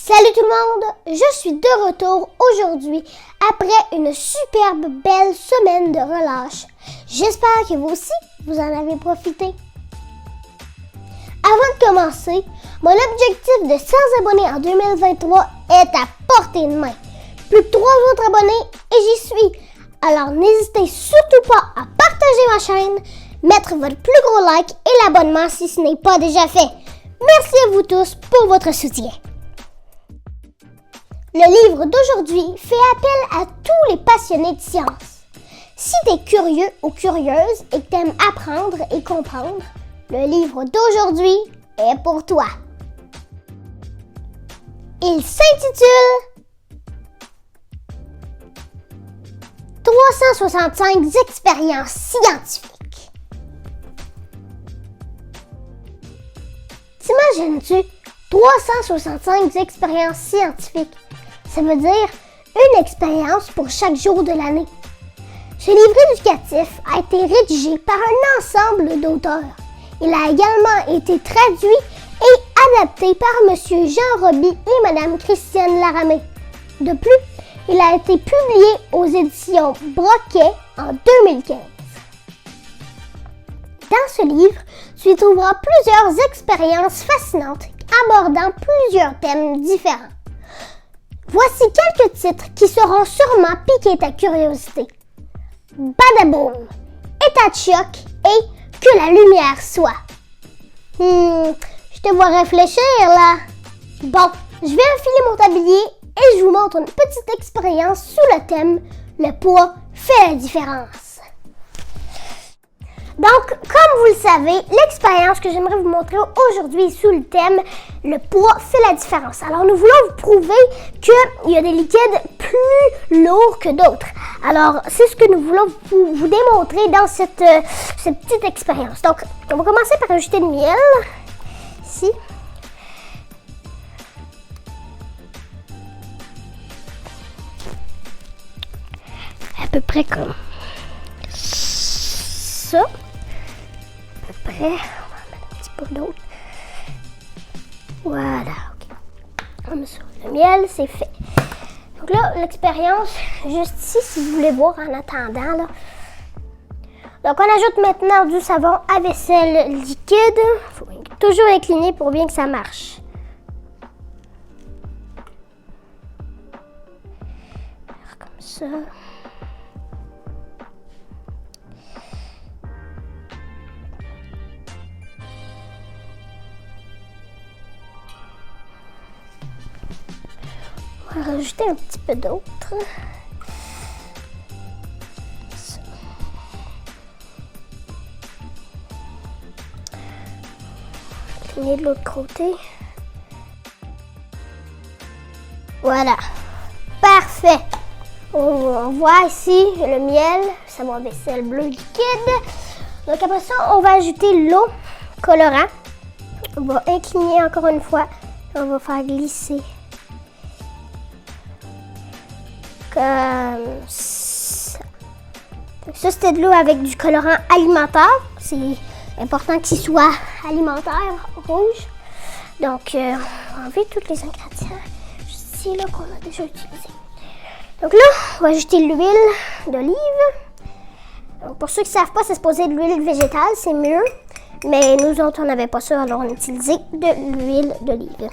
Salut tout le monde, je suis de retour aujourd'hui après une superbe belle semaine de relâche. J'espère que vous aussi, vous en avez profité. Avant de commencer, mon objectif de 100 abonnés en 2023 est à portée de main. Plus que 3 autres abonnés et j'y suis. Alors n'hésitez surtout pas à partager ma chaîne, mettre votre plus gros like et l'abonnement si ce n'est pas déjà fait. Merci à vous tous pour votre soutien. Le livre d'aujourd'hui fait appel à tous les passionnés de science. Si tu es curieux ou curieuse et que tu aimes apprendre et comprendre, le livre d'aujourd'hui est pour toi. Il s'intitule 365 expériences scientifiques. T'imagines-tu 365 expériences scientifiques? Ça veut dire une expérience pour chaque jour de l'année. Ce livre éducatif a été rédigé par un ensemble d'auteurs. Il a également été traduit et adapté par M. Jean Roby et Mme Christiane Laramée. De plus, il a été publié aux éditions Broquet en 2015. Dans ce livre, tu y trouveras plusieurs expériences fascinantes abordant plusieurs thèmes différents. Voici quelques titres qui seront sûrement piquer ta curiosité. Badaboom, État de choc et Que la lumière soit. Je te vois réfléchir là. Bon, je vais enfiler mon tablier et je vous montre une petite expérience sous le thème Le poids fait la différence. Donc, comme vous le savez, l'expérience que j'aimerais vous montrer aujourd'hui est sous le thème « Le poids fait la différence ». Alors, nous voulons vous prouver qu'il y a des liquides plus lourds que d'autres. Alors, c'est ce que nous voulons vous démontrer dans cette petite expérience. Donc, on va commencer par ajouter le miel. Ici. À peu près comme ça. À peu près. On va mettre un petit peu d'autre. Voilà. Okay. Comme ça. Le miel, c'est fait. Donc là, l'expérience, juste ici, si vous voulez voir en attendant. Là. Donc, on ajoute maintenant du savon à vaisselle liquide. Il faut toujours incliner pour bien que ça marche. Alors, comme ça. On va rajouter un petit peu d'autre. Cligner de l'autre côté. Voilà. Parfait. On voit ici le miel, savon vaisselle bleu liquide. Donc après ça, on va ajouter l'eau colorant. On va incliner encore une fois. On va faire glisser. Comme ça. Donc ça, c'était de l'eau avec du colorant alimentaire. C'est important qu'il soit alimentaire, rouge. Donc, on va enlever tous les ingrédients juste ici là, qu'on a déjà utilisés. Donc là, on va ajouter l'huile d'olive. Donc, pour ceux qui ne savent pas, c'est supposé de l'huile végétale, c'est mieux. Mais nous autres, on n'avait pas ça, alors on a utilisé de l'huile d'olive.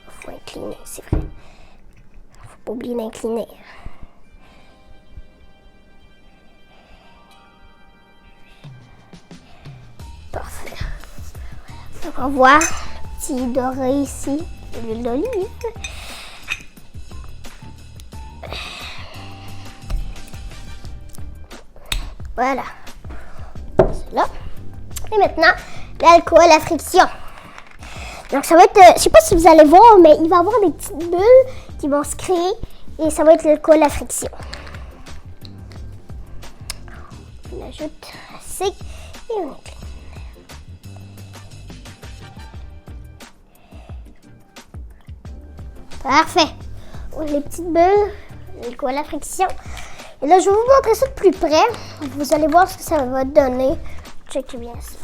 Il faut incliner, c'est vrai. Il ne faut pas oublier d'incliner. Parfait. Donc on voit le petit doré ici de l'huile d'olive. Voilà. C'est là. Et maintenant, l'alcool à friction. Donc ça va être, je ne sais pas si vous allez voir, mais il va y avoir des petites bulles qui vont se créer et ça va être l'alcool à friction. On ajoute assez et on incline. Parfait. Les petites bulles, l'alcool à friction. Et là, je vais vous montrer ça de plus près. Vous allez voir ce que ça va donner. Checkez bien ça.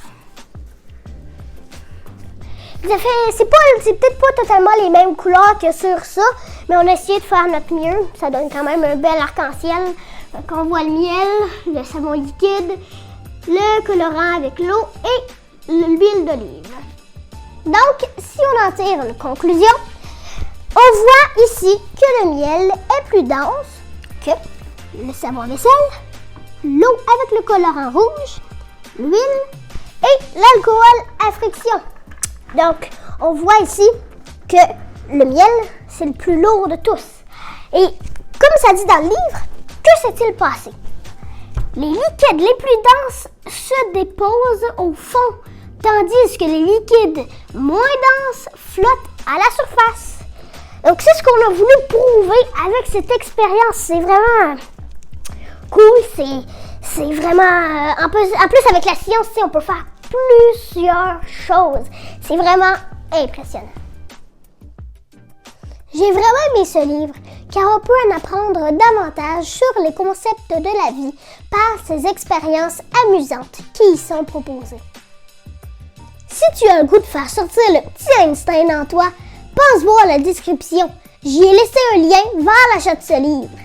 C'est peut-être pas totalement les mêmes couleurs que sur ça, mais on a essayé de faire notre mieux. Ça donne quand même un bel arc-en-ciel. Donc on voit le miel, le savon liquide, le colorant avec l'eau et l'huile d'olive. Donc, si on en tire une conclusion, on voit ici que le miel est plus dense que le savon à vaisselle, l'eau avec le colorant rouge, l'huile et l'alcool à friction. Donc, on voit ici que le miel, c'est le plus lourd de tous. Et comme ça dit dans le livre, que s'est-il passé? Les liquides les plus denses se déposent au fond, tandis que les liquides moins denses flottent à la surface. Donc, c'est ce qu'on a voulu prouver avec cette expérience. C'est vraiment cool. C'est vraiment... En plus, avec la science, on peut faire plusieurs choses. C'est vraiment impressionnant. J'ai vraiment aimé ce livre, car on peut en apprendre davantage sur les concepts de la vie par ces expériences amusantes qui y sont proposées. Si tu as le goût de faire sortir le petit Einstein en toi, pense voir la description. J'y ai laissé un lien vers l'achat de ce livre.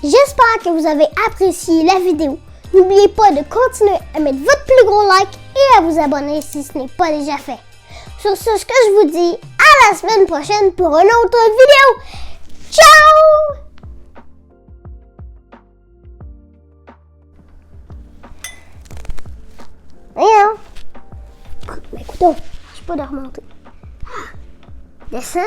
J'espère que vous avez apprécié la vidéo. N'oubliez pas de continuer à mettre votre plus gros like et à vous abonner si ce n'est pas déjà fait. Sur ce que je vous dis, à la semaine prochaine pour une autre vidéo. Ciao! Voyons. Mais écoute, je peux pas de remonter. Descends.